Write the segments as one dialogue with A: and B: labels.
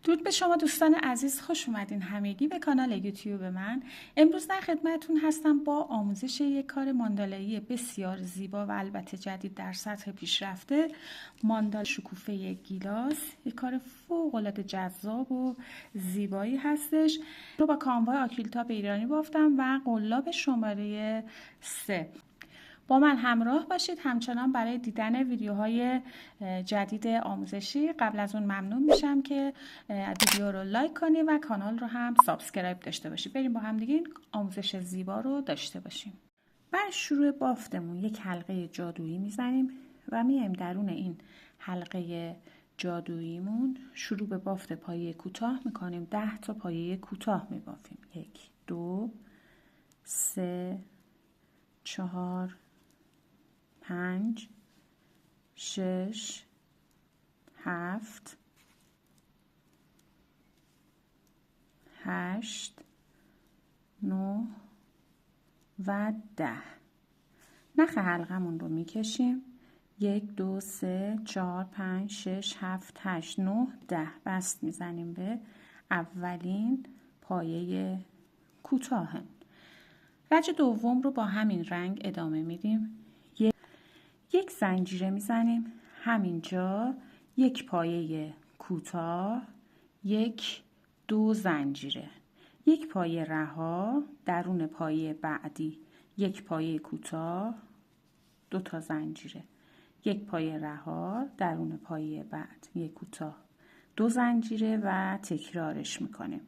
A: درود به شما دوستان عزیز، خوش اومدین همگی به کانال یوتیوب من. امروز در خدمتتون هستم با آموزش یک کار ماندالایی بسیار زیبا و البته جدید در سطح پیشرفته، ماندال شکوفه گیلاس. یک کار فوق العاده جذاب و زیبایی هستش. رو با کانوای آکریلیک ایرانی بافتم و قلاب شماره 3. با من همراه باشید، همچنان برای دیدن ویدیوهای جدید آموزشی. قبل از اون ممنون میشم که ویدیو رو لایک کنید و کانال رو هم سابسکرایب داشته باشید. بریم با هم دیگه این آموزش زیبا رو داشته باشیم. برای شروع بافتمون یک حلقه جادویی میزنیم و میایم درون این حلقه جادوییمون شروع به بافت پایه کوتاه میکنیم. 10 تا پایه کوتاه میبافیم. 1 2 3 4 5 6 7 8 9 و 10. نخ حلقمون رو میکشیم. 1 2 3 4 5 6 7 8 9 10 بست میزنیم به اولین پایه کوتاه. رج دوم رو با همین رنگ ادامه میدیم. یک زنجیره میزنیم همینجا، یک پایه کوتاه، 1 2 زنجیره، یک پایه رها، درون پایه بعدی یک پایه کوتاه، 2 تا زنجیره، یک پایه رها، درون پایه بعد یک کوتاه، 2 زنجیره و تکرارش میکنیم.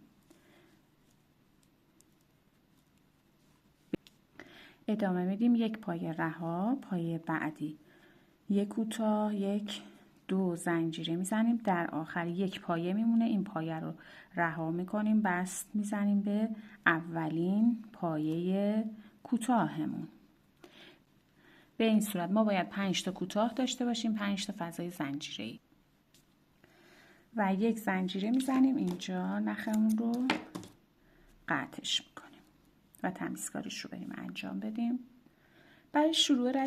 A: ادامه میدیم. یک پایه رها، پایه بعدی یک کوتاه، 1 2 زنجیره میزنیم، در آخر یک پایه میمونه. این پایه رو رها میکنیم، بست میزنیم به اولین پایه کوتاهمون. به این صورت ما باید 5 تا کوتاه داشته باشیم، 5 تا فضای زنجیره‌ای و یک زنجیره میزنیم اینجا. نخمون رو قطعش میکنیم و تمیزکاریش رو بریم انجام بدیم. برای شروع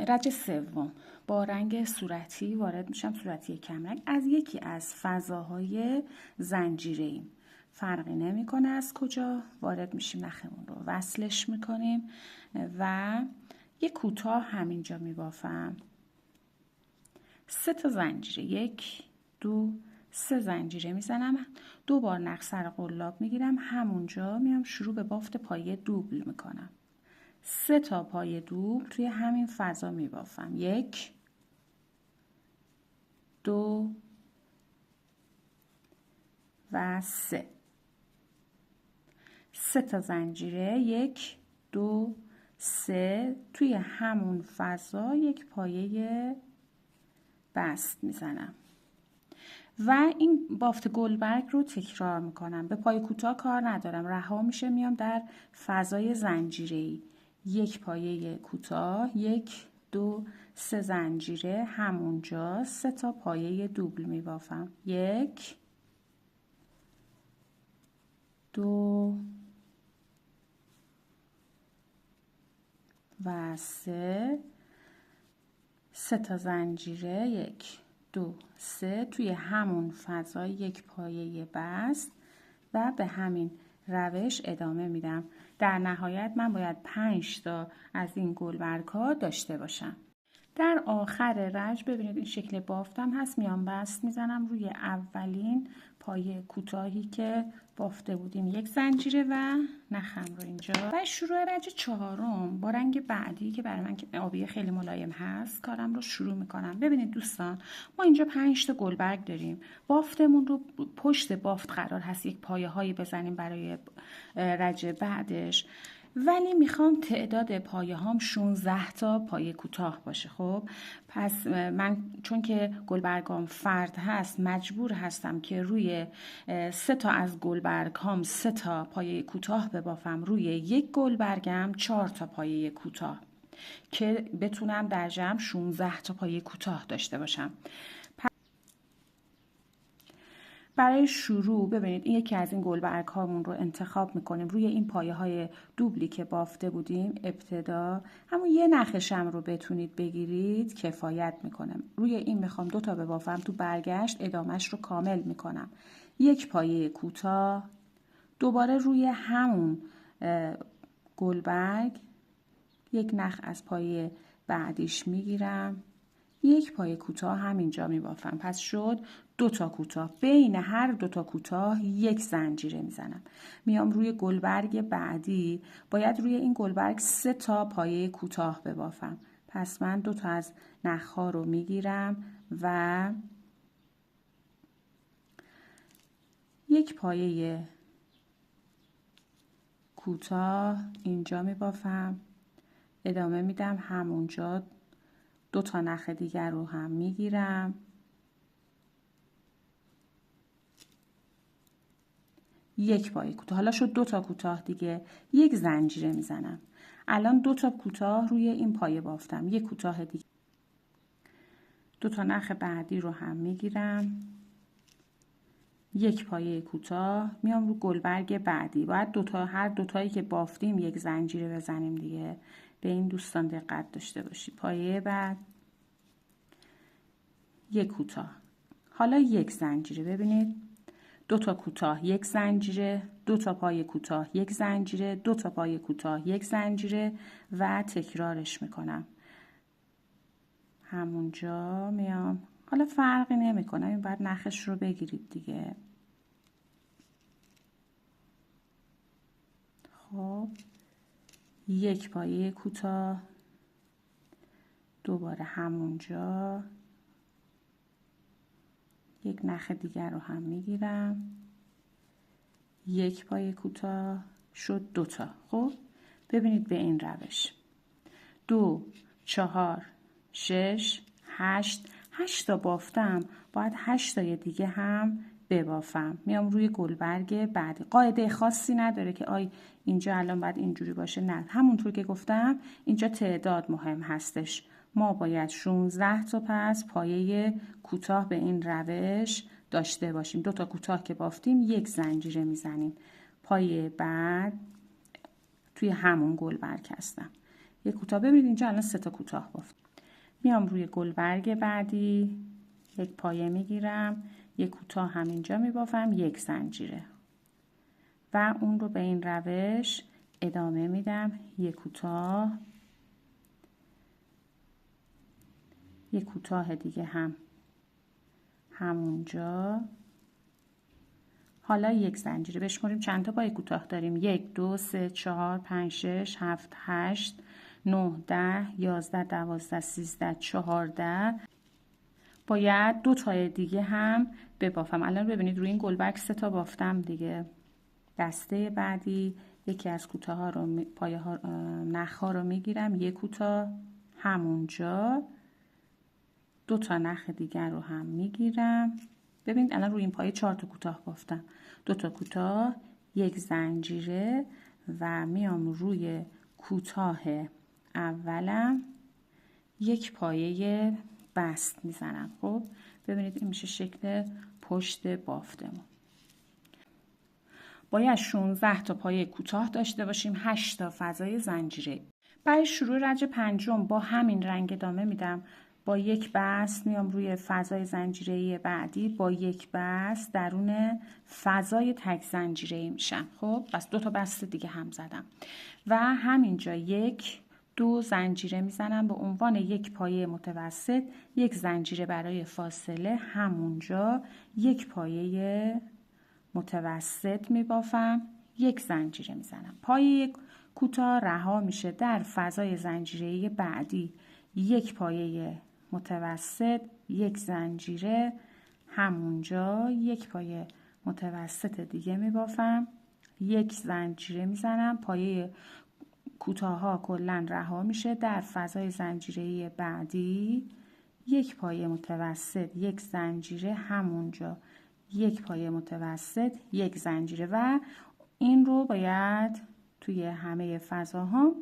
A: رج سوم با رنگ صورتی وارد میشم، صورتی کمرنگ، از یکی از فضاهای زنجیره‌ای. فرقی نمیکنه از کجا وارد میشیم، نخمون رو وصلش میکنیم و یک کوتاه همینجا میبافم. 3 تا زنجیره، 1 2 3 زنجیره میزنم. 2 بار نخ سر قلاب میگیرم، همونجا میام شروع به بافت پایه دوبل میکنم. 3 تا پایه دوبل توی همین فضا میبافم. 1 2 و 3. 3 تا زنجیره، 1 2 3 توی همون فضا یک پایه بست میزنم و این بافت گلبرگ رو تکرار میکنم. به پایه کوتاه کار ندارم، رها میشه، میام در فضای زنجیره‌ای. یک پایه کوتاه، 1 2 3 زنجیره، همونجا 3 تا پایه دوبل میبافم. 1 2 و 3 تا زنجیره، 1 2 3 توی همون فضا یک پایه بست و به همین روش ادامه میدم. در نهایت من باید 5 تا از این گلبرگ‌ها داشته باشم. در آخر رج ببینید این شکل بافتم هست، میام بست میزنم روی اولین پایه کوتاهی که بافته بودیم، یک زنجیره و نخم رو اینجا. و شروع رج چهارم با رنگ بعدی که برای من آبی خیلی ملایم هست کارم رو شروع میکنم. ببینید دوستان، ما اینجا 5 تا گلبرگ داریم. بافتمون رو پشت بافت قرار هست یک پایه هایی بزنیم برای رج بعدش، ولی میخوام تعداد پایه هام 16 تا پایه کوتاه باشه. خب پس من چون که گلبرگام فرد هست مجبور هستم که روی 3 تا از گلبرگ هام 3 تا پایه کوتاه ببافم، روی یک گلبرگم 4 تا پایه کوتاه که بتونم در جمع 16 تا پایه کوتاه داشته باشم. برای شروع ببینید این یکی از این گلبرگ هامون رو انتخاب میکنیم. روی این پایه های دوبلی که بافته بودیم ابتدا همون یه نخشم رو بتونید بگیرید کفایت میکنه. روی این میخوام 2 تا ببافم، تو برگشت ادامهش رو کامل میکنم. یک پایه کوتاه، دوباره روی همون گلبرگ یک نخ از پایه بعدیش میگیرم، یک پایه کوتاه همینجا میبافم. پس شد 2 تا کوتاه. بین هر 2 تا کوتاه یک زنجیره میزنم. میام روی گلبرگ بعدی، باید روی این گلبرگ 3 تا پایه کوتاه ببافم. پس من 2 تا از نخها رو میگیرم و یک پایه کوتاه اینجا میبافم، ادامه میدم همونجا 2 تا نخ دیگر رو هم میگیرم، یک پایه کوتاه. حالا شد 2 تا کوتاه دیگه، یک زنجیره میزنم. الان 2 تا کوتاه روی این پایه بافتم، یک کوتاه دیگه، 2 تا نخ بعدی رو هم میگیرم، یک پایه کوتاه، میام رو گلبرگ بعدی. باید 2 تا، هر 2 تایی که بافتیم یک زنجیره بزنیم دیگه. به این دوستان دقت داشته باشید. پایه بعد یک کوتاه، حالا یک زنجیره. ببینید 2 تا کوتاه یک زنجیره، 2 تا پایه کوتاه یک زنجیره، 2 تا پایه کوتاه یک زنجیره و تکرارش میکنم. همونجا میام، حالا فرقی نمیکنه، این بعد نخش رو بگیرید دیگه. خب یک پایه کوتاه، دوباره همونجا یک نخ دیگر رو هم میگیرم، یک پایه کوتاه، شد 2 تا. خب ببینید به این روش 2 4 6 8 تا بافتم، باید 8 تای دیگه هم ببافم. میام روی گلبرگ بعدی. قاعده خاصی نداره که اینجا الان باید اینجوری باشه، نه، همونطور که گفتم اینجا تعداد مهم هستش. ما باید 16 تا پس پایه کوتاه به این روش داشته باشیم. 2 تا کوتاه که بافتیم یک زنجیره میزنیم. پایه بعد توی همون گلبرگ هستم، یک کوتاه. ببینید اینجا الان 3 تا کوتاه بافتم. میام روی گلبرگ بعدی، یک پایه میگیرم، یک کوتاه همینجا میبافم، یک زنجیره و اون رو به این روش ادامه میدم. یک کوتاه، یک کوتاه دیگه هم همونجا. حالا یک زنجیره. بشماریم چند تا پای کوتاه داریم. 1 2 3 4 5 6 7 8 9 10 11 12 13 14. باید 2 تای دیگه هم ببافم. الان ببینید روی این گلبرگ 3 تا بافتم دیگه. دسته بعدی یکی از کوتاه ها رو، پایه ها، نخ ها رو میگیرم، یک کوتاه همونجا، 2 تا نخ دیگر رو هم میگیرم. ببینید الان روی این پایه 4 تا کوتاه بافتم، 2 تا کوتاه، یک زنجیره و میام روی کوتاه اولم یک پایه بست میزنم. خب ببینید این میشه شکل پشت بافتمون. باید 16 تا پایه کوتاه داشته باشیم، 8 تا فضای زنجیره. برای شروع رج پنجم با همین رنگ ادامه میدم. با یک بست میام روی فضای زنجیره‌ای بعدی، با یک بست درون فضای تک زنجیره‌ای میشم. خب پس 2 تا بست دیگه هم زدم و همینجا 1 2 زنجیره میزنم به عنوان یک پایه متوسط، یک زنجیره برای فاصله، همونجا یک پایه متوسط میبافم، یک زنجیره میزنم. پایه کوتاه رها میشه، در فضای زنجیره‌ای بعدی یک پایه متوسط، یک زنجیره، همونجا یک پایه متوسط دیگه میبافم، یک زنجیره میزنم. پایه کوتاه ها کلا رها میشه، در فضای زنجیره‌ای بعدی یک پایه متوسط، یک زنجیره، همونجا یک پایه متوسط، یک زنجیره و این رو باید توی همه فضاها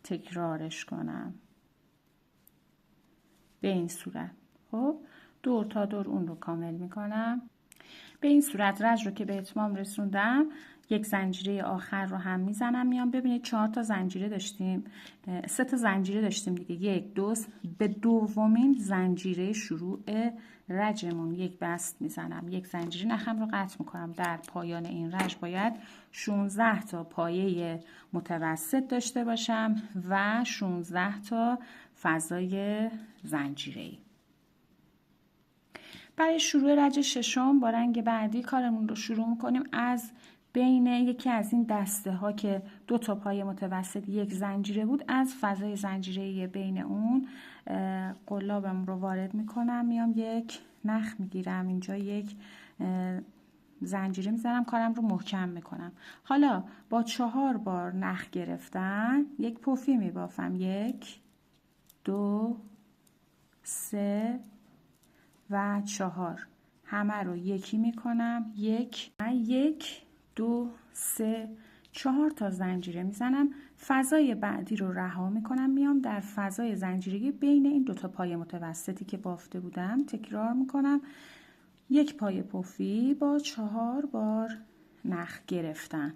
A: تکرارش کنم به این صورت. خب دور تا دور اون رو کامل میکنم. به این صورت رج رو که به اتمام رسوندم، یک زنجیره آخر رو هم میزنم. میام ببینید 4 تا زنجیره داشتیم، 3 تا زنجیره داشتیم دیگه، 1 2 به دومین زنجیره شروع رجمون یک بست میزنم، یک زنجیره نخم رو قطع میکنم. در پایان این رج باید 16 تا پایه متوسط داشته باشم و 16 تا فضای زنجیره‌ای. برای شروع رج ششم با رنگ بعدی کارمون رو شروع میکنیم. از بین یکی از این دسته ها که 2 تا پایه متوسط یک زنجیره بود، از فضای زنجیره بین اون قلابم رو وارد میکنم. میام یک نخ میگیرم، اینجا یک زنجیره میزنم، کارم رو محکم میکنم. حالا با 4 بار نخ گرفتن یک پفی میبافم، 1 2 3 و 4. همه رو یکی میکنم، 1 2 3 4 تا زنجیره میزنم. فضای بعدی رو رها میکنم، میام در فضای زنجیره بین این 2 تا پایه متوسطی که بافته بودم تکرار میکنم. یک پایه پفی با 4 بار نخ گرفتن،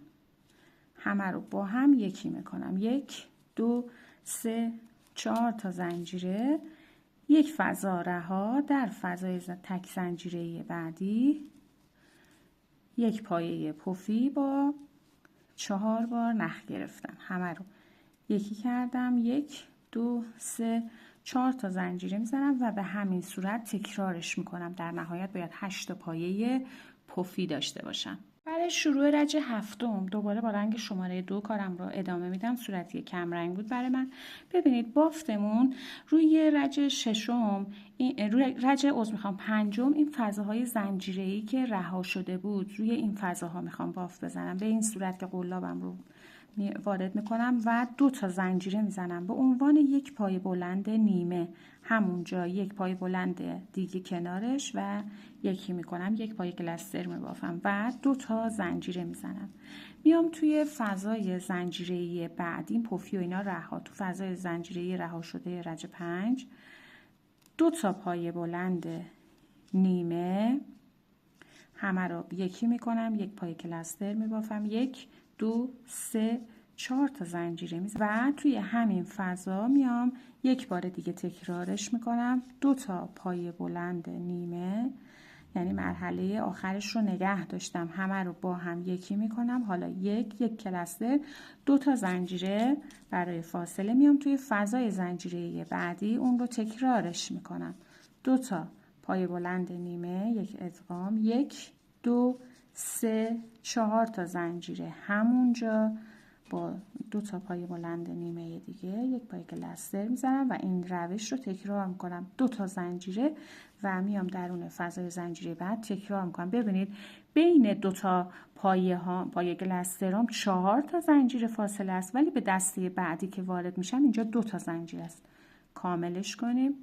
A: همه رو با هم یکی میکنم، 1 2 3 4 تا زنجیره، یک فضا رها، در فضای تک زنجیره بعدی یک پایه پفی با 4 بار نخ گرفتم، همه رو یکی کردم، 1 2 3 4 تا زنجیره میزنم و به همین صورت تکرارش میکنم. در نهایت باید 8 تا پایه پفی داشته باشم. برای شروع رج هفتم دوباره با رنگ شماره 2 کارم رو ادامه میدم. صورتی کم رنگ بود برای من. ببینید بافتمون روی رج ششم، روی رج پنجم، این فضاهای زنجیره‌ای که رها شده بود روی این فضاها میخوام بافت بزنم. به این صورت که قلابم رو وارد میکنم و 2 تا زنجیره میزنم به عنوان یک پایه بلند نیمه. همونجا یک پایه بلند دیگه کنارش و یکی میکنم، یک پایه کلستر میبافم و 2 تا زنجیره میزنم. میام توی فضای زنجیره‌ای بعدی، پفی و اینا رها، تو فضای زنجیره‌ای رها شده رج 5 2 تا پایه بلند نیمه، همه رو یکی میکنم، یک پایه کلستر میبافم، 1 2 3 4 تا زنجیره میزنم و توی همین فضا میام یک بار دیگه تکرارش میکنم. 2 تا پایه بلند نیمه، یعنی مرحله آخرش رو نگه داشتم، همه رو با هم یکی میکنم. حالا یک کلستر، 2 تا زنجیره برای فاصله، میام توی فضای زنجیره بعدی اون رو تکرارش میکنم. 2 تا پایه بلند نیمه، یک ادغام، 1 2 3 4 تا زنجیره همونجا با 2 تا پایه بلند نیمه دیگه، یک پایه کلستر میزنم و این روش رو تکرار میکنم. 2 تا زنجیره و میام درون فضای زنجیره بعد تکرار میکنم. ببینید بین 2 تا پایه کلسترام 4 تا زنجیره فاصله است، ولی به دسته بعدی که وارد میشم اینجا 2 تا زنجیره است. کاملش کنیم.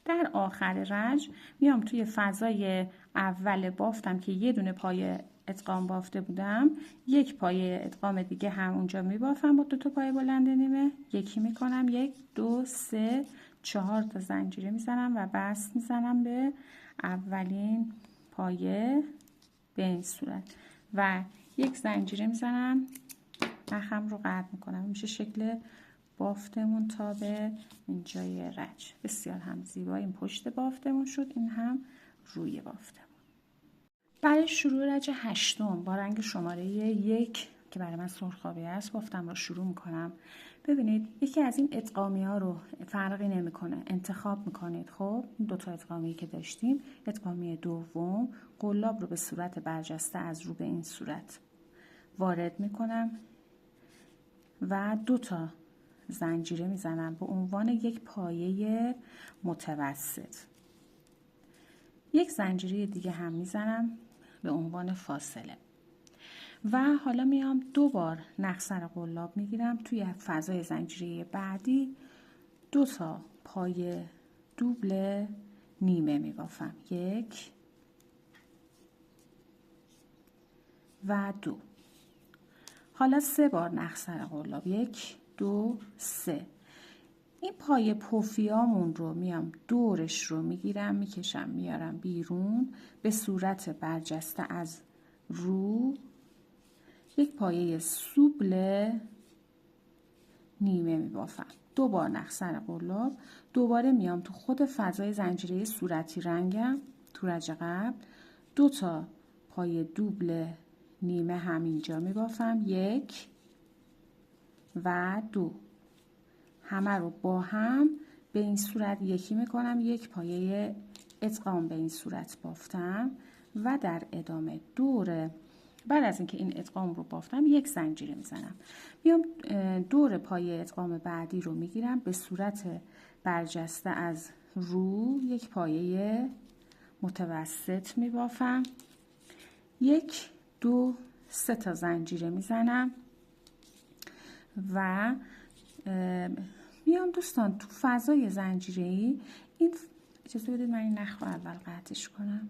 A: در آخر رج میام توی فضای اول بافتم که یه دونه پایه ادغام بافته بودم، یک پایه ادغام دیگه هم اونجا میبافم با 2 تا پایه بلند نیمه، یکی میکنم، 1 2 3 4 تا زنجیره میزنم و بست میزنم به اولین پایه به این صورت و یک زنجیره میزنم، نخم رو قطع میکنم. میشه شکل بافتمون تا به اینجای رج. بسیار هم زیبا این پشت بافتمون شد، این هم روی بافتمون. برای شروع رج هشتم با رنگ شماره 1 که برای من سرخابی است بافتم رو شروع میکنم. ببینید یکی از این ادغامی ها رو فرقی نمیکنه انتخاب میکنید. خب این 2 تا ادغامی که داشتیم، ادغامی دوم قلاب رو به صورت برجسته از رو به این صورت وارد میکنم و 2 تا زنجیره میزنم به عنوان یک پایه متوسط، یک زنجیره دیگه هم میزنم به عنوان فاصله و حالا میام 2 بار نخ سر قلاب میگیرم. توی فضای زنجیره بعدی 2 تا پایه دوبل نیمه میبافم، 1 و 2. حالا 3 بار نخ سر قلاب، 1 2 3. این پای پفیامون رو میام دورش رو میگیرم میکشم میارم بیرون به صورت برجسته از رو یک پایه سوبل نیمه میبافم. 2 بار نخسر قلاب، دوباره میام تو خود فضای زنجیره صورتی رنگم تو رج قبل 2 تا پای دوبل نیمه همینجا میبافم 1 و 2 همه رو با هم به این صورت یکی میکنم. یک پایه ادغام به این صورت بافتم و در ادامه بعد از اینکه این ادغام رو بافتم یک زنجیره میزنم. میام دور پایه ادغام بعدی رو میگیرم به صورت برجسته از رو یک پایه متوسط میبافم 1 2 3 تا زنجیره میزنم و میام دوستان تو فضای زنجیره‌ای این اجازه بدید من این نخ رو اول قطعش کنم.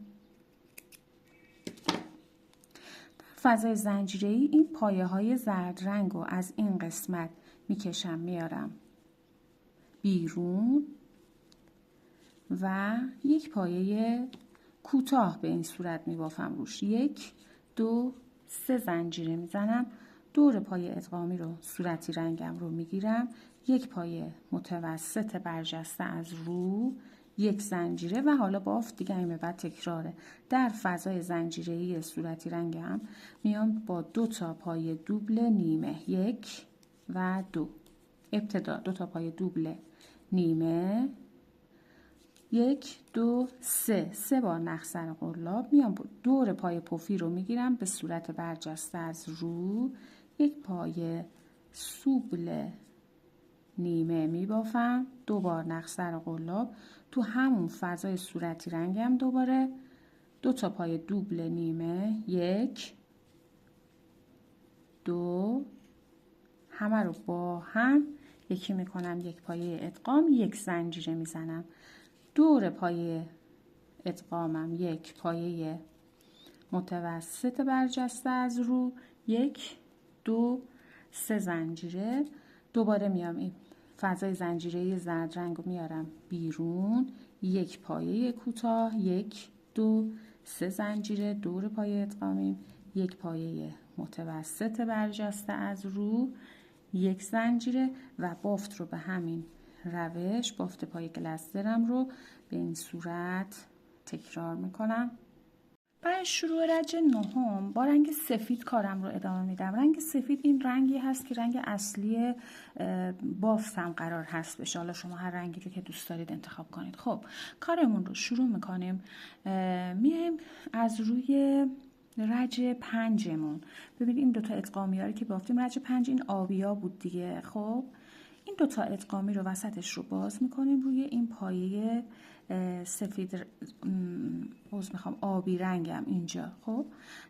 A: فضای زنجیره‌ای این پایه های زرد رنگ رو از این قسمت میکشم میارم بیرون و یک پایه کوتاه به این صورت میبافم روش 1 2 3 زنجیره میزنم. دور پایه ادغامی رو صورتی رنگم رو میگیرم یک پایه متوسط برجسته از رو یک زنجیره و حالا بافت دیگه این بعد تکراره. در فضای زنجیره‌ای صورتی رنگم میام با 2 تا پایه دوبل نیمه 1 و 2 ابتدا 2 تا پایه دوبل نیمه 1 2 3 بار نخسر قلاب میام دور پای پفی رو میگیرم به صورت برجسته از رو یک پایه سوبل نیمه میبافم 2 بار نخسر قلاب تو همون فضای صورتی رنگم دوباره 2 تا پای دوبل نیمه 1 2 همه رو با هم یکی میکنم یک پایه ادغام یک زنجیره میزنم. دور پایه ادغامم یک پایه متوسط برجسته از رو 1 2 3 زنجیره دوباره میام این فضای زنجیره زرد رنگ رو میارم بیرون یک پایه کوتاه 1 2 3 زنجیره دور پایه ادغامیم یک پایه متوسط برجسته از رو یک زنجیره و بافت رو به همین روش بافت پای کلسترم رو به این صورت تکرار میکنم. برای شروع رج نهم با رنگ سفید کارم رو ادامه میدم. رنگ سفید این رنگی هست که رنگ اصلی بافتم قرار هست بشه. حالا شما هر رنگی رو که دوست دارید انتخاب کنید. خب کارمون رو شروع میکنیم. میایم از روی رج 5مون ببینید این دوتا ادغامی ها رو که بافتیم رج 5 این آبیا بود دیگه. خب این دوتا ادغامی رو وسطش رو باز میکنیم روی این پایه سفید آبی رنگم اینجا. خب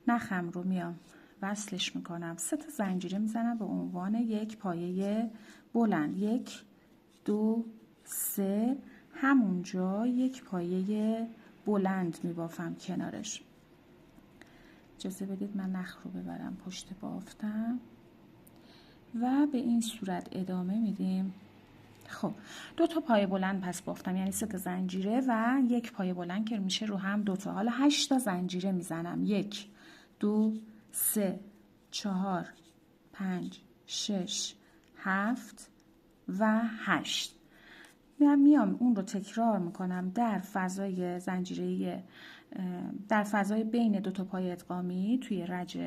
A: نخم رو میام وصلش میکنم 3 تا زنجیره میزنم به عنوان یک پایه بلند 1 2 3 همونجا یک پایه بلند میبافم کنارش. اجازه بدید من نخ رو ببرم پشت بافتم و به این صورت ادامه میدیم. خب 2 تا پایه بلند پس بافتم یعنی 3 تا زنجیره و یک پایه بلند که میشه رو هم 2 تا. حالا 8 تا زنجیره میزنم 1 2 3 4 5 6 7 و 8 میام اون رو تکرار میکنم در فضای زنجیره در فضای بین 2 تا پایه ادغامی توی رج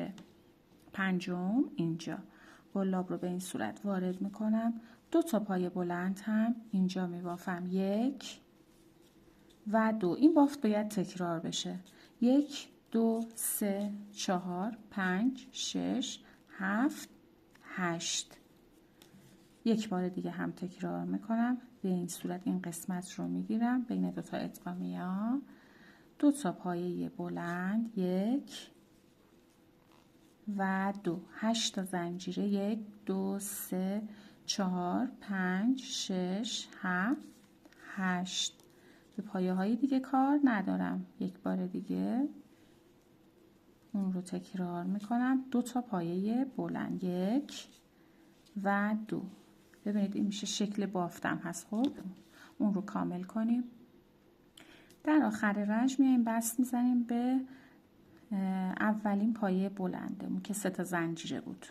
A: 5 اینجا قلاب رو به این صورت وارد میکنم 2 تا پایه بلند هم اینجا میبافم 1 و 2 این بافت باید تکرار بشه 1 2 3 4 5 6 7 8 یک بار دیگه هم تکرار میکنم به این صورت این قسمت رو میگیرم بین 2 تا ادغامی ها 2 تا پایه بلند 1 و 2 8 تا زنجیره 1 2 3 4 5 6 7 8 به پایه های دیگه کار ندارم. یک بار دیگه اون رو تکرار میکنم 2 تا پایه بلند 1 و 2 ببینید این میشه شکل بافتم هست. خب اون رو کامل کنیم. در آخر رنج میایم بست میزنیم به اولین پایه بلندمون که 3 تا زنجیره بود.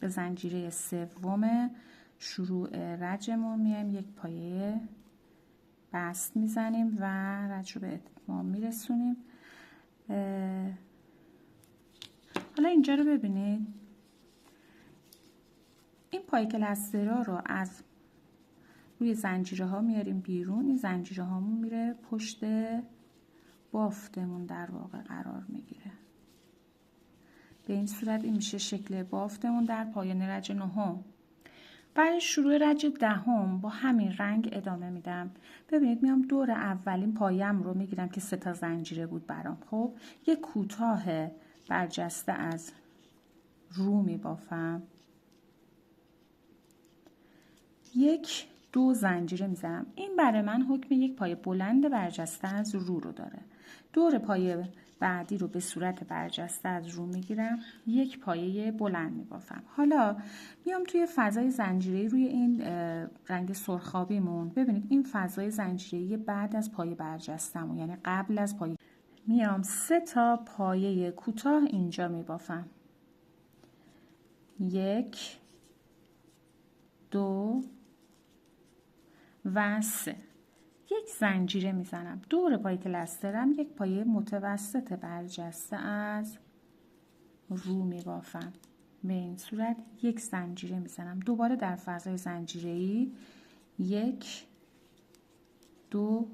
A: به زنجیره سوم شروع رجمون میایم یک پایه بست میزنیم و رج رو به اتمام میرسونیم. حالا اینجا رو ببینید، این پای کلسترها رو از روی زنجیره ها میاریم بیرون. این زنجیره هامون میره پشت بافتمون در واقع قرار میگیره. به این صورت این میشه شکل بافتمون در پایان رج 9. برای شروع رج 10 با همین رنگ ادامه میدم. ببینید میام دور اولین پایم رو میگیرم که 3 تا زنجیره بود برام. خب یک کوتاه برجسته از رو میبافم، 1 2 زنجیره میزنم. این برای من حکم یک پایه بلند برجسته از رو رو داره. دور پایه بعدی رو به صورت برجسته از رو میگیرم، یک پایه بلند میبافم. حالا میام توی فضای زنجیره‌ای روی این رنگ سرخابیمون. ببینید این فضای زنجیره‌ای بعد از پایه برجسته‌مون، یعنی قبل از پایه، میام 3 تا پایه کوتاه اینجا میبافم. 1 2 و 3. یک زنجیره میزنم. دور پای کلسترم یک پایه متوسط برجسته از رو میبافم. به این صورت یک زنجیره میزنم. دوباره در فضای زنجیره‌ای 1 2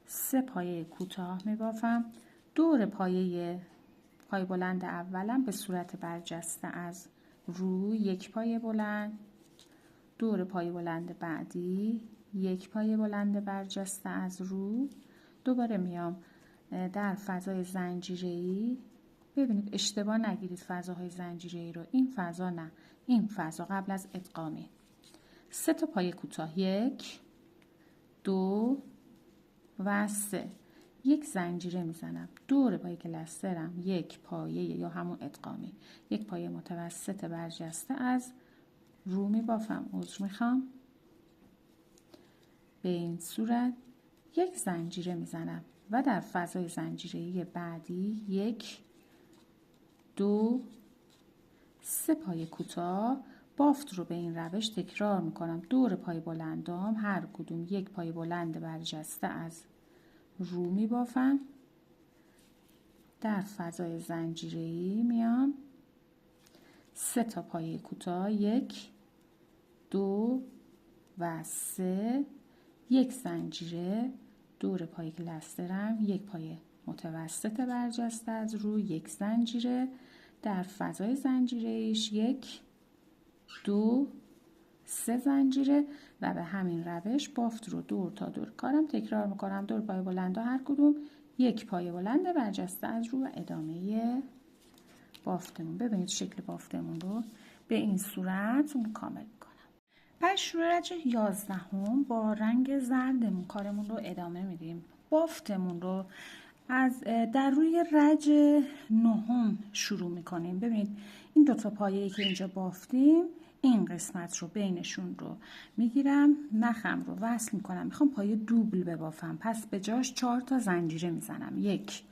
A: 3 پایه کوتاه میبافم. دور پای بلند اولم به صورت برجسته از رو یک پایه بلند. دور پایه بلند بعدی یک پایه بلند برجسته از رو. دوباره میام در فضای زنجیره‌ای. ببینید اشتباه نگیرید فضاهای زنجیره‌ای رو. این فضا نه، این فضا قبل از ادغامی. 3 تا پایه کوتاه، 1 2 و 3. یک زنجیره میزنم. دور پای کلسترم یک پایه یا همون ادغامی، یک پایه متوسط برجسته از رو میبافم. عذر میخوام. به این صورت یک زنجیره میزنم و در فضای زنجیره‌ای بعدی 1 2 3 پایه کوتاه بافت رو به این روش تکرار میکنم. دور پای بلندام هر کدوم یک پایه بلند برجسته از رو میبافم. در فضای زنجیره‌ای میام 3 تا پایه کوتاه، 1 2 و 3. یک زنجیره. دور پای کلسترم یک پایه متوسط برجسته از رو، یک زنجیره. در فضای زنجیره‌ایش 1 2 3 زنجیره و به همین روش بافت رو دور تا دور کارم تکرار میکنم. دور پای بلند هر کدوم یک پایه بلند برجسته از رو و ادامه بافتمون. ببینید شکل بافتمون رو به این صورت اون کامل میکنم. بعد شروع رج 11 با رنگ زردمون کارمون رو ادامه میدیم. بافتمون رو از در روی رج 9 شروع میکنیم. ببینید این 2 تا پایه‌ای که اینجا بافتیم، این قسمت رو بینشون رو میگیرم، نخم رو وصل میکنم. میخوام پایه دوبل ببافم، پس به جاش 4 تا زنجیره میزنم. 1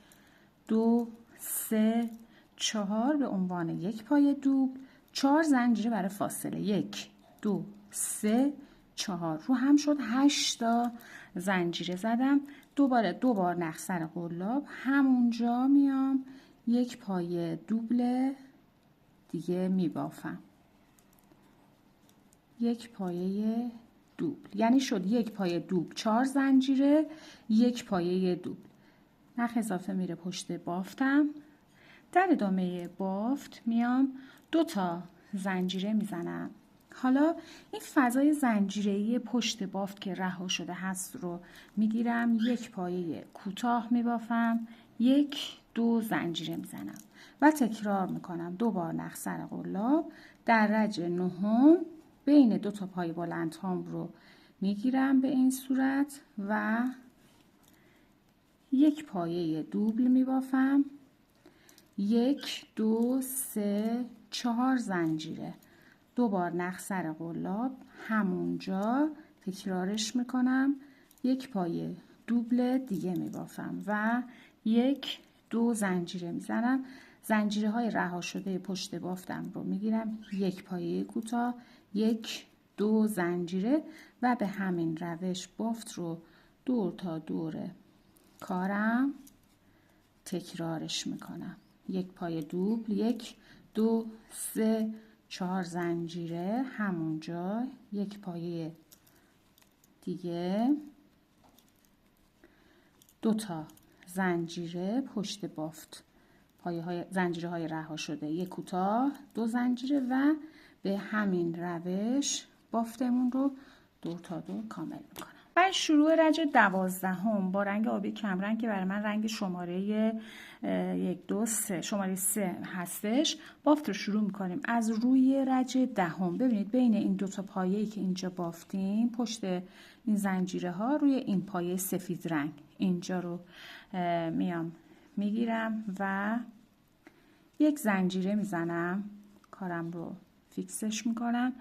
A: 2 3 4 به عنوان یک پایه دوبل. 4 زنجیره برای فاصله. 1 2 3 4 رو هم شد. 8 تا زنجیره زدم. دوباره 2 بار نخسر قلاب همونجا میام یک پایه دوبل دیگه میبافم. یک پایه دوبل یعنی شد یک پایه دوبل، 4 زنجیره، یک پایه دوبل. نخ اضافه میره پشت بافتم. در ادامه بافت میام 2 تا زنجیره میزنم. حالا این فضای زنجیره‌ای پشت بافت که رها شده هست رو میگیرم، یک پایه کوتاه میبافم، 1 2 زنجیره میزنم و تکرار میکنم. 2 بار نخسر قلاب. در رج 9 بین 2 تا پایه بلند هام رو میگیرم به این صورت و یک پایه دوبل میبافم. 1 2 3 4 زنجیره. 2 بار نخ سر قلاب، همونجا تکرارش میکنم، یک پایه دوبل دیگه میبافم و 1 2 زنجیره میزنم. زنجیره های رها شده پشت بافتم رو میگیرم، یک پایه کوتاه، 1 2 زنجیره و به همین روش بافت رو دور تا دور کارم تکرارش میکنم. یک پایه دوبل، 1 2 3 4 زنجیره، همونجا یک پایه دیگه، 2 تا زنجیره پشت بافت، زنجیره های رها شده، یک کوتاه، 2 زنجیره و به همین روش بافتمون رو دور تا دور کامل میکنم. بعد شروع رج 12 با رنگ آبی کمرنگ که برای من رنگ شماره 1 2 3 شماره 3 هستش. بافت رو شروع میکنیم از روی رج 10. ببینید بین این دو تا پایه‌ای که اینجا بافتیم، پشت این زنجیره ها روی این پایه سفید رنگ اینجا رو میام میگیرم و یک زنجیره میزنم، کارم رو فیکسش میکنم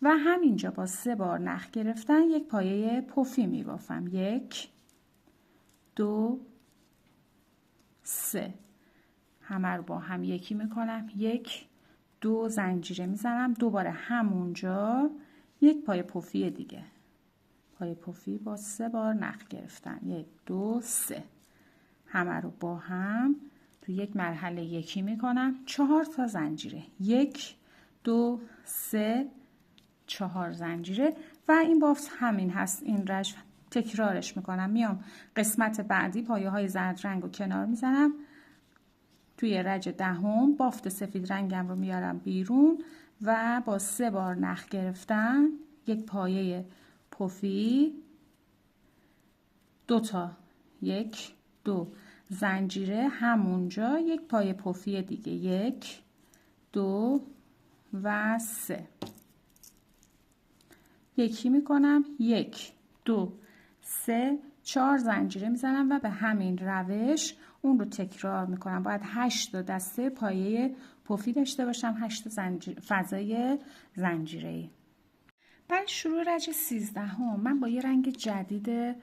A: و همینجا با 3 بار نخ گرفتن یک پایه پفی میبافم. 1 2 3 همه رو با هم یکی میکنم، 1 2 زنجیره میزنم، دوباره همونجا یک پایه پفی دیگه، پایه پفی با 3 بار نخ گرفتن، 1 2 3 همه رو با هم تو یک مرحله یکی میکنم، 4 تا زنجیره، 1 2 3 4 زنجیره و این بافت همین هست. این رج تکرارش میکنم، میام قسمت بعدی پایه های زرد رنگ رو کنار میزنم، توی رج 10 بافت سفید رنگم رو میارم بیرون و با 3 بار نخ گرفتن یک پایه پفی، 2 تا 1 2 زنجیره، همونجا یک پایه پفی دیگه، 1 2 و 3 یکی میکنم، 1 2 3 4 زنجیره میزنم و به همین روش اون رو تکرار میکنم. باید 8 تا دسته پایه پفی داشته باشم، 8 تا فضای زنجیره‌ای. بعد شروع رج 13 من با یه رنگ جدید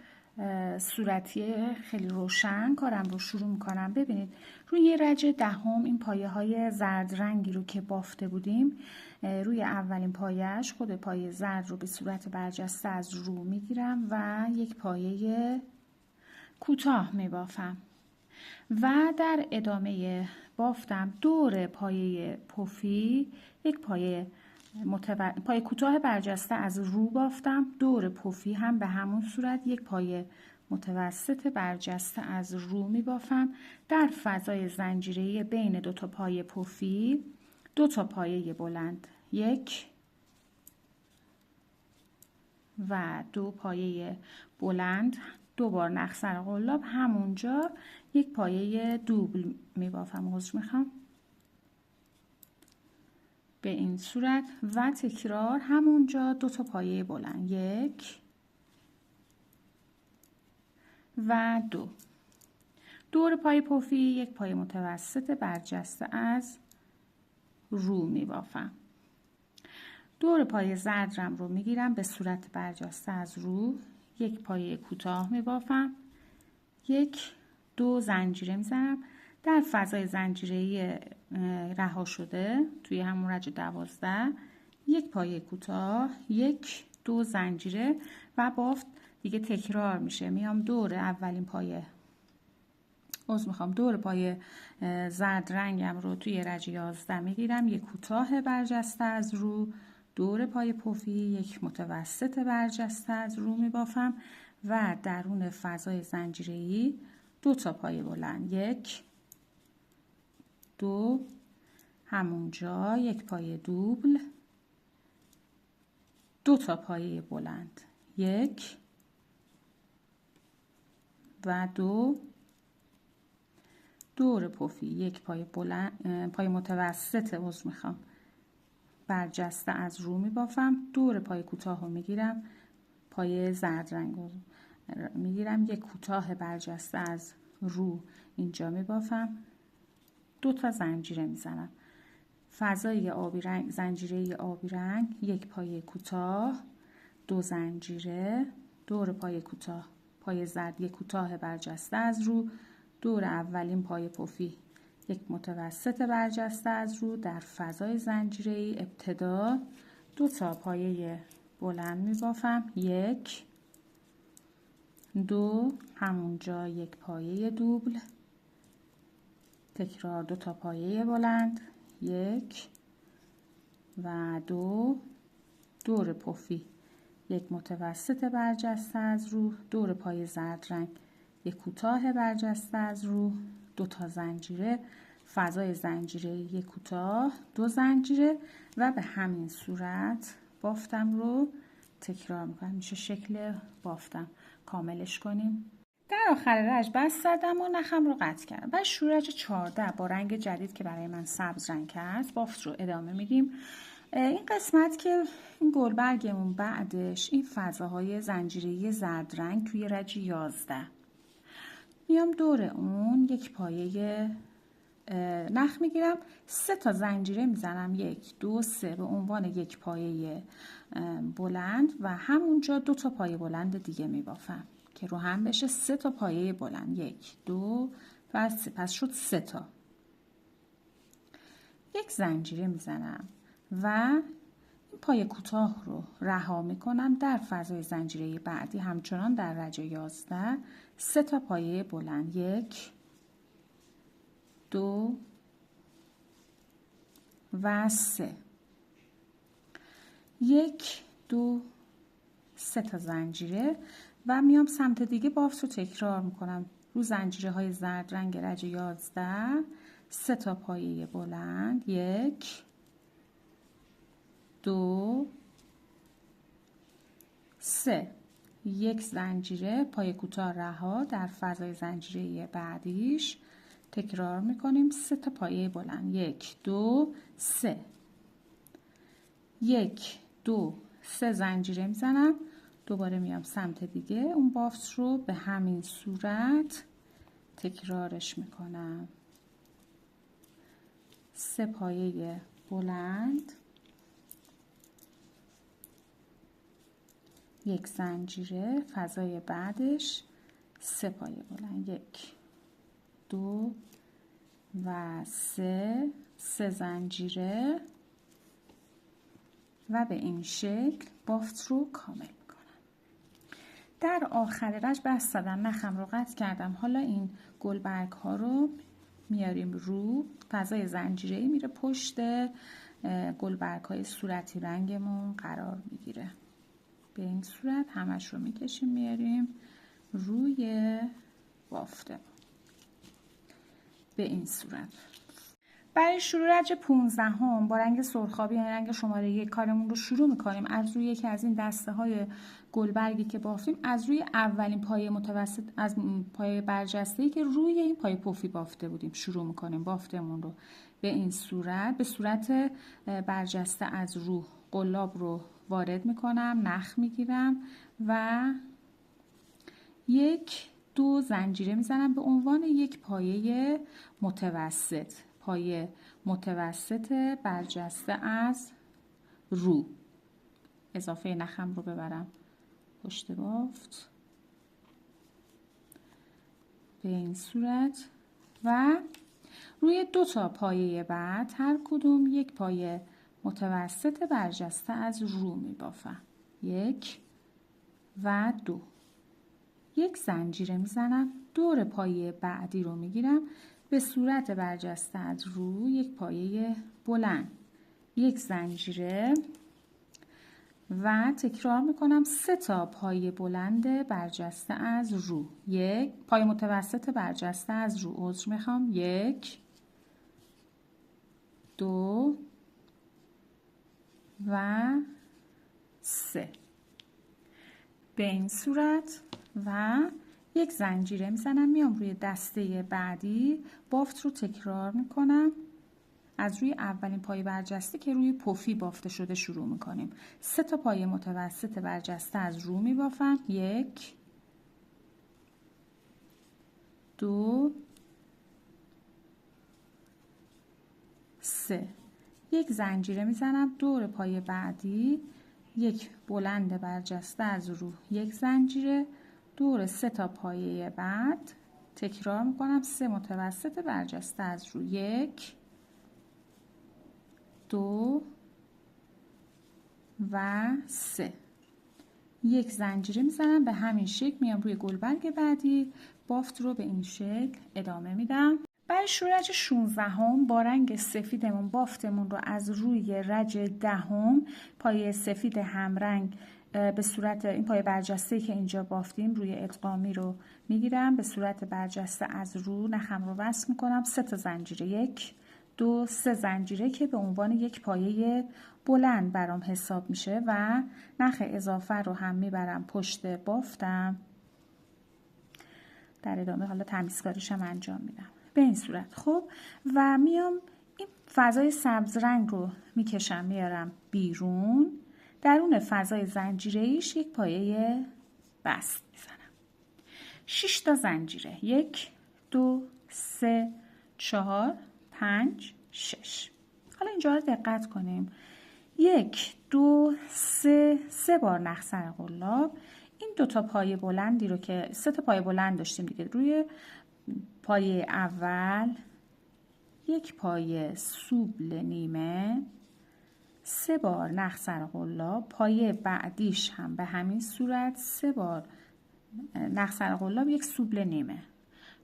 A: صورتی خیلی روشن کارم رو شروع میکنم. ببینید روی یه رج 10 این پایه های زرد رنگی رو که بافته بودیم، روی اولین پایهش خود پایه زرد رو به صورت برجسته از رو میگیرم و یک پایه کوتاه میبافم و در ادامه بافتم دور پایه پفی یک پایه کوتاه برجسته از رو بافتم، دور پفی هم به همون صورت یک پایه متوسط برجسته از رو می بافم. در فضای زنجیره‌ای بین 2 تا پایه پفی 2 تا پایه بلند، 1 و 2 پایه بلند، 2 بار نخ سر قلاب، همونجا یک پایه دوبل می بافم، عذر میخوام، به این صورت و تکرار همونجا 2 تا پایه بلند، 1 و 2 دور پایه پفی یک پایه متوسط برجسته از رو می بافم. دور پایه زردم رو می گیرم به صورت برجسته از رو، یک پایه کوتاه می بافم، 1 2 زنجیره می زنم در فضای زنجیره‌ای رها شده توی همون رج 12، یک پایه کوتاه، 1 2 زنجیره و بافت دیگه تکرار میشه. میام دور اولین پایه دور پایه زرد رنگم رو توی رج 11 میگیرم، یک کوتاه برجسته از رو، دور پایه پفی یک متوسط برجسته از رو میبافم و درون فضای زنجیره‌ای 2 تا پایه بلند، 1 2 همونجا یک پایه دوبل، 2 تا پایه بلند، 1 و 2 دور پفی یک پایه بلند، پایه متوسط برجسته از رو می بافم، دور پایه کوتاه رو می گیرم، پایه زرد رنگ رو می گیرم، یک کوتاه برجسته از رو اینجا می بافم، 2 تا زنجیره می زنم، فضای آبی رنگ، زنجیره آبی رنگ، یک پایه کوتاه، 2 زنجیره، دور پایه کوتاه، پایه زرد یک کوتاه برجسته از رو، دور اولین پایه پفی، یک متوسط برجسته از رو در فضای زنجیره ابتدا 2 تا پایه بلند می بافم، 1 2 همونجا یک پایه دوبل، تکرار 2 تا پایه بلند، 1 و 2 دور پفی، یک متوسط برجسته از رو، دور پای زرد رنگ یک کوتاه برجسته از رو، 2 تا زنجیره، فضای زنجیره یک کوتاه، 2 زنجیره و به همین صورت بافتم رو تکرار میکنم. میشه شکل بافتم. کاملش کنیم. در آخر رج بست زدم و نخم رو قطع کردم. بعد شورج 14 با رنگ جدید که برای من سبز رنگ کرد بافت رو ادامه میدیم. این قسمت که این گلبرگمون بعدش این فضاهای زنجیره‌ای زرد رنگ توی رج 11 میام دور اون یک پایه نخ میگیرم، 3 تا زنجیره میزنم، 1 2 3 به عنوان یک پایه بلند و همونجا 2 تا پایه بلند دیگه میبافم که رو هم بشه 3 تا پایه بلند، 1 2 و 3. پس شد 3 تا. یک زنجیره میزنم و این پایه کوتاه رو رها میکنم در فضای زنجیره بعدی همچنان در رج 11 3 تا پایه بلند، 1 2 و 3. 1 2 3 تا زنجیره و میام سمت دیگه بافت رو تکرار میکنم. رو زنجیره های زرد رنگ رج 11 3 تا پایه بلند، 1 2 3. یک زنجیره پایه کوتاه رها در فضای زنجیره بعدیش تکرار میکنیم. 3 تا پایه بلند، 1 2 3. 1 2 3 زنجیره میزنم، دوباره میام سمت دیگه اون بافت رو به همین صورت تکرارش میکنم. 3 پایه بلند، یک زنجیره، فضای بعدش 3 پایه بلند، 1 2 و 3 زنجیره و به این شکل بافت رو کامل میکنم. در آخر رج بست زدم، نخم رو قطع کردم. حالا این گلبرگ ها رو میاریم رو، فضای زنجیره‌ای میره پشت گلبرگ های صورتی رنگمون قرار میگیره. به این صورت همش رو میکشیم میاریم روی بافته به این صورت. برای شروع رج 15 هم با رنگ سرخابی یعنی رنگ شماره 1 کارمون رو شروع میکنیم. از روی یکی از این دسته های گلبرگی که بافتیم از روی اولین پایه متوسط از پایه برجسته‌ای که روی این پایه پفی بافته بودیم شروع میکنیم بافتمون رو به این صورت. به صورت برجسته از رو قلاب رو وارد میکنم، نخ میگیرم و 1 2 زنجیره میزنم به عنوان یک پایه متوسط، پایه متوسط برجسته از رو. اضافه نخم رو ببرم پشت بافت به این صورت و روی 2 تا پایه بعد هر کدوم یک پایه متوسط برجسته از رو می بافم، 1 و 2. یک زنجیره میزنم، دور پایه بعدی رو میگیرم به صورت برجسته از رو یک پایه بلند، یک زنجیره و تکرار میکنم 3 تا پایه بلند برجسته از رو، یک پایه متوسط برجسته از رو، عذر میخوام، 1 2 و 3 به این صورت و یک زنجیره میزنم میام روی دسته بعدی بافت رو تکرار میکنم. از روی اولین پایه برجسته که روی پفی بافته شده شروع میکنیم. 3 تا پایه متوسط برجسته از رو میبافم، 1 2 3. یک زنجیره میزنم دور پای بعدی، یک بلند برجسته از رو، یک زنجیره دور 3 تا پایه بعد، تکرار میکنم 3 متوسط برجسته از رو، 1 2 و 3. یک زنجیره میزنم به همین شکل، میام روی گلبرگ بعدی، بافت رو به این شکل ادامه میدم. برای شورش 16 با رنگ سفیدمون بافتمون رو از روی رج 10 پایه سفید همرنگ به صورت این پایه برجسته که اینجا بافتیم روی ادغامی رو میگیرم، به صورت برجسته از رو نخم رو وصل میکنم، 3 تا زنجیره، 1 2 3 زنجیره که به عنوان یک پایه بلند برام حساب میشه و نخ اضافه رو هم میبرم پشت بافتم. در ادامه حالا تمیزکاریش هم انجام میدم به این صورت. خب و میام این فضای سبز رنگ رو میکشم میارم بیرون، درون فضای زنجیره‌ایش یک پایه بست میزنم. 6 تا زنجیره، 1 2 3 4 5 6. حالا اینجا رو دقت کنیم، 1 2 3 3 بار نخ سر قلاب. این 2 تا پایه بلندی رو که 3 تا پایه بلند داشتیم دیگه، روی پایه اول یک پایه سوبل نیمه، 3 بار نخ سر قلاب، پایه بعدیش هم به همین صورت 3 بار نخ سر قلاب، یک سوبل نیمه،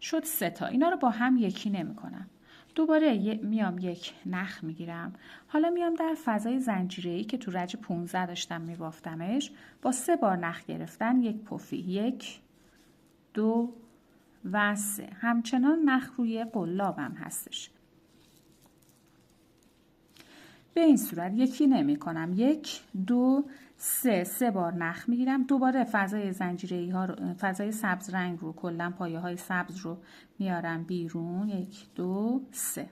A: شد 3 تا. اینا رو با هم یکی نمی کنم. دوباره میام یک نخ میگیرم، حالا میام در فضای زنجیره‌ای که تو رج 15 داشتم میبافتمش، با 3 بار نخ گرفتن یک پفی، 1 2 و 3. همچنان نخ روی قلابم هستش. به این صورت یکی نمی کنم، 1 2 3 3 بار نخ میگیرم، دوباره فضای زنجیره‌ای ها رو، فضای سبز رنگ رو، کلا پایه های سبز رو میارم بیرون، 1 2 3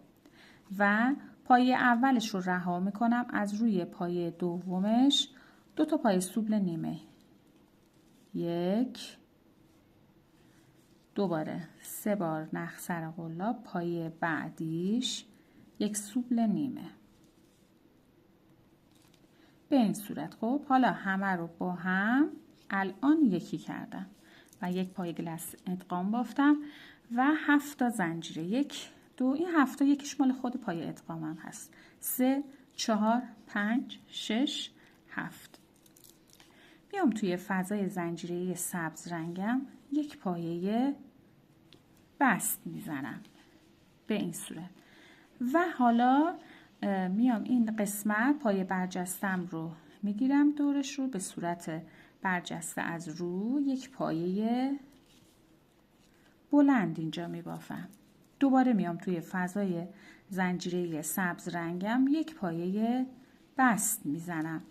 A: و پایه اولش رو رها میکنم، از روی پایه دومش 2 تا پایه سوبل نیمه، 1 دوباره 3 بار نخ سر قلاب، پایه بعدیش یک سوبل نیمه. به این صورت. خب حالا همه رو با هم الان یکی کردم و یک پایه گلس ادغام بافتم و 7 تا زنجیره، 1 2 این 7 تا یکیش مال خود پایه ادغامم هست، 3 4 5 6 7. میام توی فضای زنجیره سبز رنگم یک پایه بست میزنم به این صورت و حالا میام این قسمت پایه برجستم رو میگیرم دورش رو به صورت برجسته از رو، یک پایه بلند اینجا میبافم. دوباره میام توی فضای زنجیره سبز رنگم یک پایه بست میزنم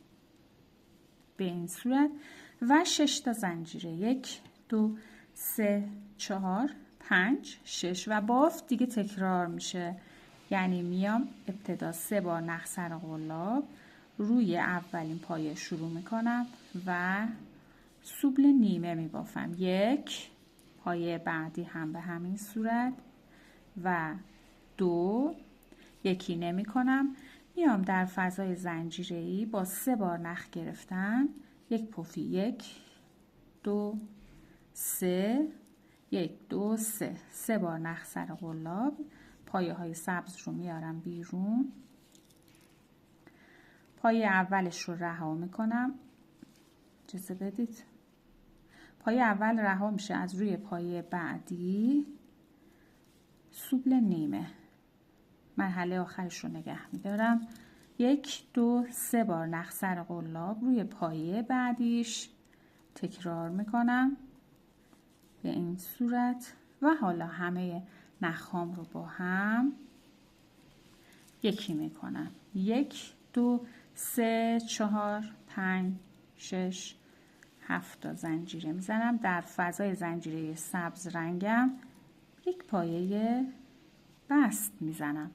A: به این صورت و 6 تا زنجیره، 1 2 3 4 5 6 و بافت دیگه تکرار میشه، یعنی میام ابتدا 3 بار نخ سر قلاب روی اولین پایه شروع میکنم و سوبل نیمه میبافم، 1 پایه بعدی هم به همین صورت و 2 یکی نمی کنم، میام در فضای زنجیره‌ای با 3 بار نخ گرفتن یک پفی، 1 2 3 1 2 3 3 بار نخ سر قلاب، پایه های سبز رو میارم بیرون، پایه اولش رو رها میکنم، اجازه بدید، پایه اول رها میشه، از روی پایه بعدی سوبل نیمه، مرحله آخرش رو نگه میدارم، 1 2 3 بار نخ سر قلاب روی پایه بعدیش تکرار میکنم به این صورت و حالا همه نخام رو با هم یکی میکنم، 1 2 3 4 5 6 7 تا زنجیره میزنم، در فضای زنجیره سبز رنگم یک پایه بست میزنم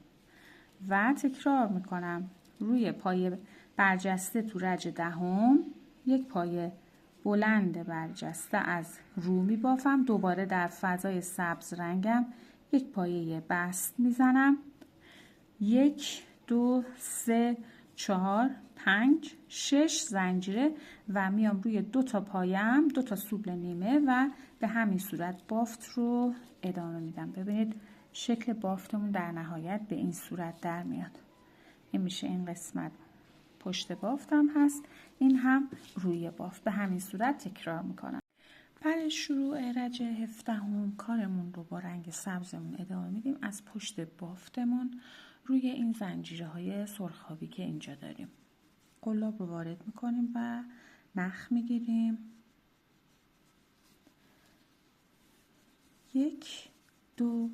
A: و تکرار میکنم، روی پایه برجسته تو رج 10 یک پایه بلند برجسته از رو میبافم، دوباره در فضای سبز رنگم یک پایه بست میزنم، 1 2 3 4 5 6 زنجیره و میام روی 2 تا پایم 2 تا سوبل نیمه و به همین صورت بافت رو ادامه میدم. ببینید شکل بافتمون در نهایت به این صورت در میاد. این میشه این قسمت پشت بافتم هست، این هم روی بافت. به همین صورت تکرار میکنم. برای شروع رجه 17 کارمون رو با رنگ سبزمون ادامه میدیم. از پشت بافتمون روی این زنجیره های سرخابی که اینجا داریم قلاب رو وارد میکنیم و نخ میگیریم. 1 2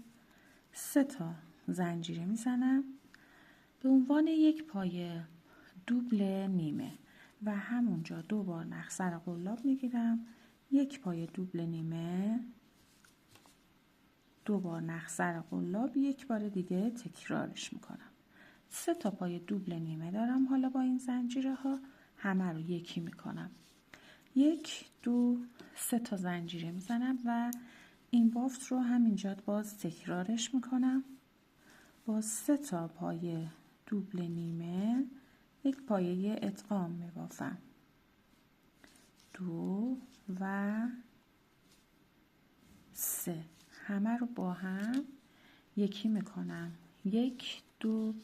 A: 3 تا زنجیره میزنم به عنوان یک پایه دوبل نیمه و همونجا 2 بار نخ سر قلاب میگیرم. 1 پایه دوبل نیمه، 2 بار نخ سر قلاب، 1 بار دیگه تکرارش میکنم. 3 تا پایه دوبل نیمه دارم. حالا با این زنجیره ها همه رو یکی میکنم. 1 2 3 تا زنجیره میزنم و این بافت رو همینجا باز تکرارش میکنم. با 3 تا پایه دوبل نیمه 1 پایه ادغام میبافم. 2 و 3 همه رو با هم یکی میکنم. 1 2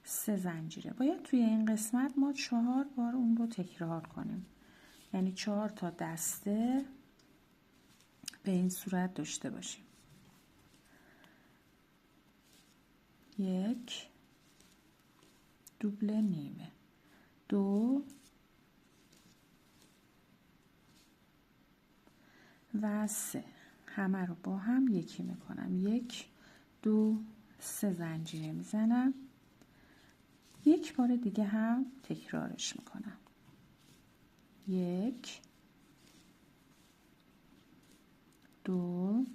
A: 3 زنجیره. باید توی این قسمت ما 4 بار اون رو تکرار کنیم، یعنی 4 تا دسته به این صورت داشته باشیم. 1 دوبل نیمه، 2 و 3 همه رو با هم یکی میکنم. 1 2 3 زنجیره میزنم. 1 بار دیگه هم تکرارش میکنم. 1 2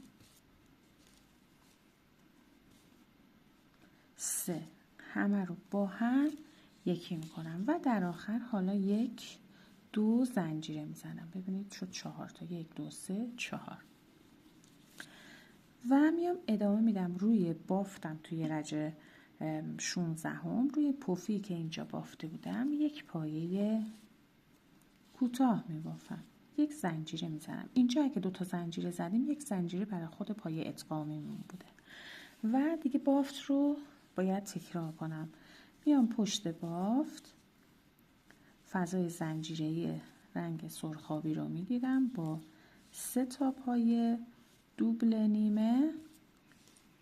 A: 3 همه رو با هم یکی میکنم و در آخر حالا 1 2 زنجیره میزنم. ببینید شد 4 تا. 1 2 3 4 و میام ادامه میدم روی بافتم. توی رجه 16 روی پفی که اینجا بافته بودم 1 پایه کوتاه میبافم. 1 زنجیره میزنم. اینجا اگه 2 تا زنجیره زدیم 1 زنجیره برای خود پایه ادغامیمون بوده و دیگه بافت رو باید تکرار کنم. میام پشت بافت فضای زنجیره‌ای رنگ سرخابی رو میگیرم با 3 تا پایه دوبل نیمه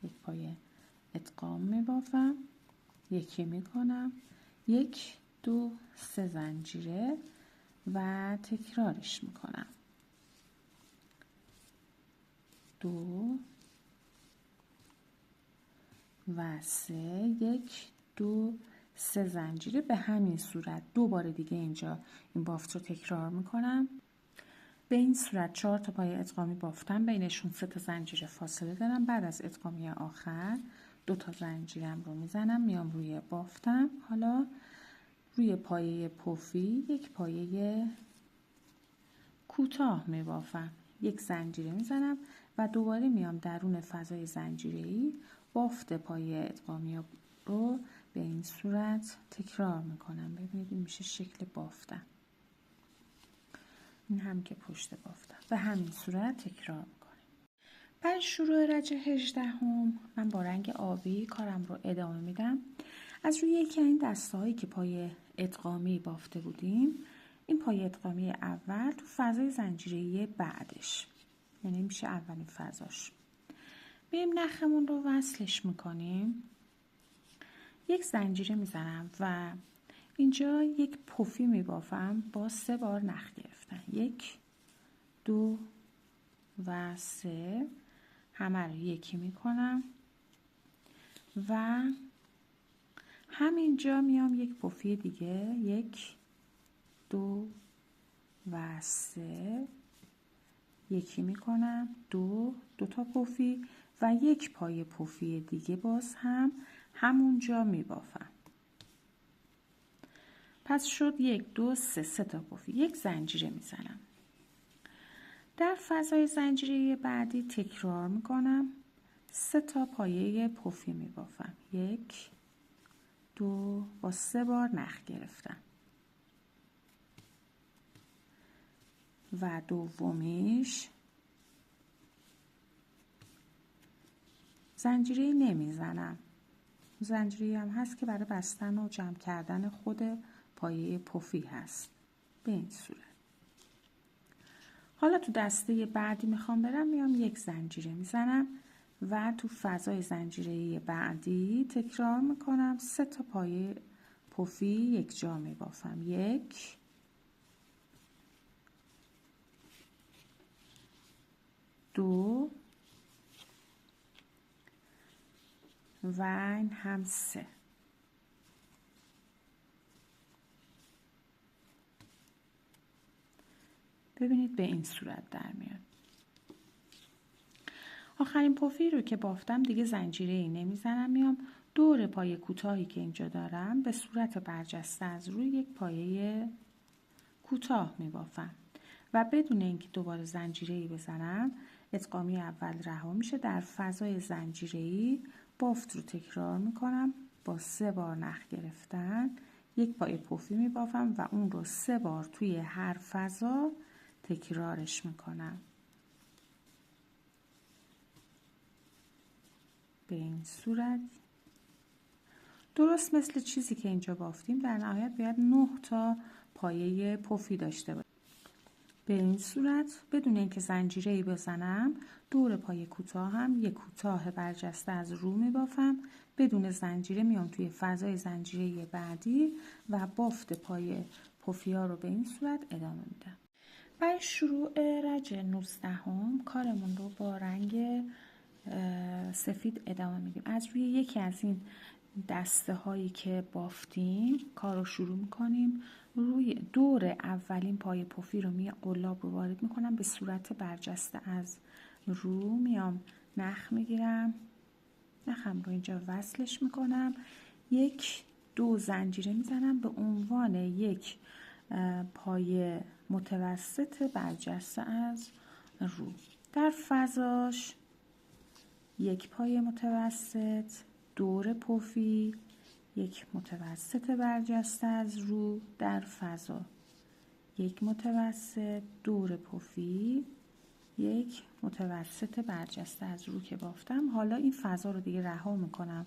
A: 1 پایه ادغام میبافم. یکی میکنم. 1 2 3 زنجیره و تکرارش میکنم. 2 و 3 1 2 3 زنجیره به همین صورت 2 بار دیگه اینجا این بافت رو تکرار میکنم. به این صورت 4 تا پایه ادغامی بافتم، بینشون 3 تا زنجیره فاصله دارم. بعد از ادغامی آخر 2 تا زنجیرم رو میزنم، میام روی بافتم. حالا روی پایه پفی 1 پایه کوتاه میبافم. 1 زنجیره میزنم و دوباره میام درون فضای زنجیره‌ای بافت پایه ادغامی رو به این صورت تکرار میکنم. ببینید این میشه شکل بافتم. این هم که پشت بافتم. به همین صورت تکرار میکنیم. برای شروع رجه 18 من با رنگ آبی کارم رو ادامه میدم. از روی یکی این دسته هایی که پایه ادغامی بافته بودیم این پایه ادغامی اول تو فضای زنجیره‌ای بعدش، یعنی میشه اولین فضاش، بریم نخمون رو وصلش میکنیم. 1 زنجیره میزنم و اینجا 1 پفی میبافم با 3 بار نخ گرفتن. 1 2 و 3 همه رو یکی میکنم و همینجا میام 1 پفی دیگه 1 2 و 3 یکی میکنم. 2 تا پفی و 1 پایه پفی دیگه باز هم همونجا میبافم. پس شد 1 2 3 تا پفی. 1 زنجیره میزنم. در فضای زنجیره بعدی تکرار میکنم. 3 تا پایه پفی میبافم. 1 2 2 با 3 بار نخ گرفتم و دومیش زنجیره نمیزنم. زنجیره هم هست که برای بستن و جمع کردن خود پایه پفی هست. به این صورت. حالا تو دسته بعدی میخوام برم، میام یک زنجیره میزنم و تو فضای زنجیره بعدی تکرار میکنم 3 تا پایه پفی یک جا میبافم. 1 2 و این هم 3. ببینید به این صورت در میاد. آخرین پفی رو که بافتم دیگه زنجیره ای نمیزنم، میام دور پایه کوتاهی که اینجا دارم به صورت برجسته از روی یک پایه کوتاه میبافم و بدون اینکه دوباره زنجیره ای بزنم ادغامی اول رها میشه. در فضای زنجیره ای بافت رو تکرار میکنم با 3 بار نخ گرفتن یک پایه پفی میبافم و اون رو 3 بار توی هر فضا تکرارش میکنم. به این صورت درست مثل چیزی که اینجا بافتیم در نهایت باید 9 تا پایه پفی داشته باشیم. به این صورت بدون اینکه زنجیره ای بزنم دور پایه کوتاه هم یک کوتاه برجسته از رو میبافم، بدون زنجیره میام توی فضای زنجیره بعدی و بافت پایه پفی ها رو به این صورت ادامه میدم. برای شروع رج 19 کارمون رو با رنگ سفید ادامه میدیم. از روی یکی از این دسته هایی که بافتیم کار رو شروع میکنیم. روی دور اولین پای پفی رو قلاب رو وارد میکنم به صورت برجسته از رو، میام نخ میگیرم، نخم رو اینجا وصلش میکنم، 1 2 زنجیره میزنم به عنوان یک پایه متوسط برجسته از رو. در فضاش یک پایه متوسط، دور پفی، یک متوسط برجسته از رو در فضا، یک متوسط، دور پفی، یک متوسط برجسته از رو که بافتم. حالا این فضا رو دیگه رها میکنم،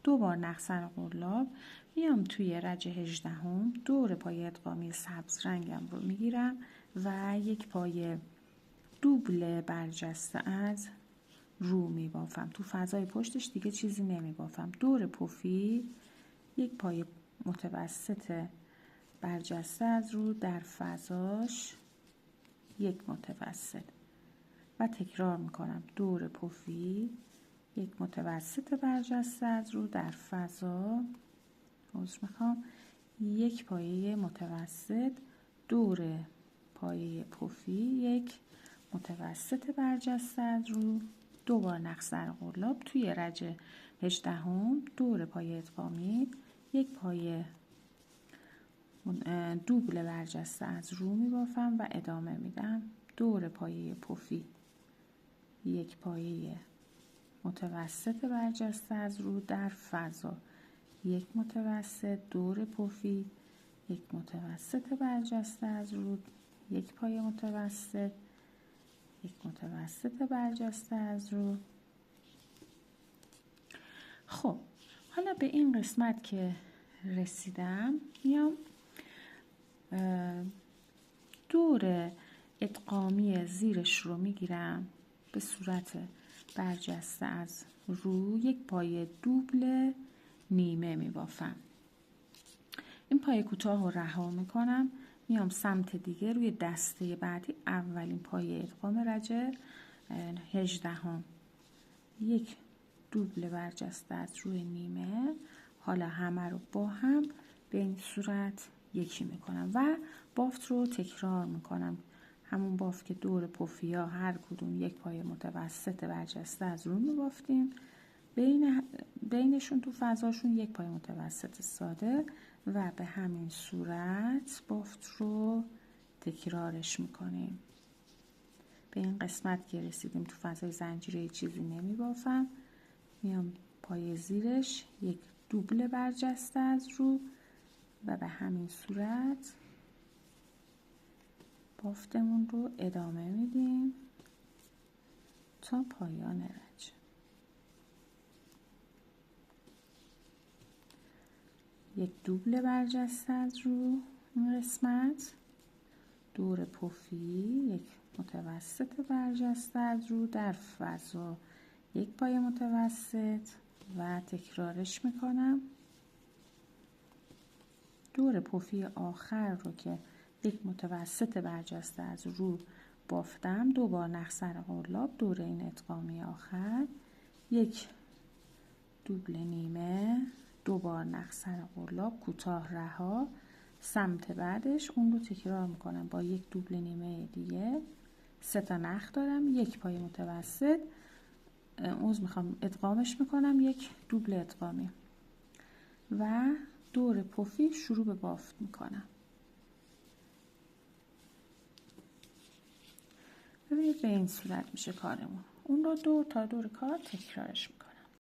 A: 2 بار نخ سر قلاب، میام توی رج 18 دور پایه ادغامی سبز رنگم رو میگیرم و یک پایه دوبل برجسته از رو میبافم. تو فضای پشتش دیگه چیزی نمیبافم. دور پفی یک پایه متوسط برجسته از رو در فضاش یک متوسط و تکرار میکنم. دور پفی یک متوسط برجسته از رو در فضا، یک پایه متوسط، دور پایه پفی یک متوسط برجسته از رو، 2 بار نخ سر قلاب. توی رج 18 دور پایه ادغامی یک پایه دوبل برجسته از رو میبافم و ادامه میدم. دور پایه پفی یک پایه متوسط برجسته از رو در فضا، یک متوسط، دور پفی یک متوسط برجسته از رو، یک پایه متوسط، یک متوسط برجسته از رو. خب حالا به این قسمت که رسیدم میام دور ادغامی زیرش رو میگیرم به صورت برجسته از رو، یک پایه دوبل نیمه میبافم. این پایه کوتاه رو رها میکنم، میام سمت دیگه روی دسته بعدی اولین پایه ادغام رج 18 یک دوبل برجسته از روی نیمه. حالا همه رو با هم به این صورت یکی میکنم و بافت رو تکرار میکنم. همون بافت که دور پفیا هر کدوم یک پایه متوسط برجسته از رو میبافتیم، بینشون تو فضاشون یک پایه متوسط ساده و به همین صورت بافت رو تکرارش میکنیم. به این قسمت که رسیدیم تو فضای زنجیره چیزی نمی بافم، میام پای زیرش یک دوبل برجسته از رو و به همین صورت بافتمون رو ادامه میدیم تا پایان رنج. یک دوبل برجسته از رو این قسمت، دور پفی یک متوسط برجسته از رو در فضا یک پای متوسط و تکرارش میکنم. دور پفی آخر رو که یک متوسط برجسته از رو بافتم، 2 بار نخسر قلاب دور این ادغامی آخر، یک دوبل نیمه، 2 بار نخسر قلاب کوتاه رها، سمت بعدش اون رو تکرار میکنم با یک دوبل نیمه دیگه، 3 تا نخ دارم، یک پای متوسط، میخوام ادغامش میکنم، یک دوبل ادغامی و دور پفی شروع به بافت میکنم. ببینید به این صورت میشه کارمون. اون رو 2 تا دور کار تکرارش میکنم.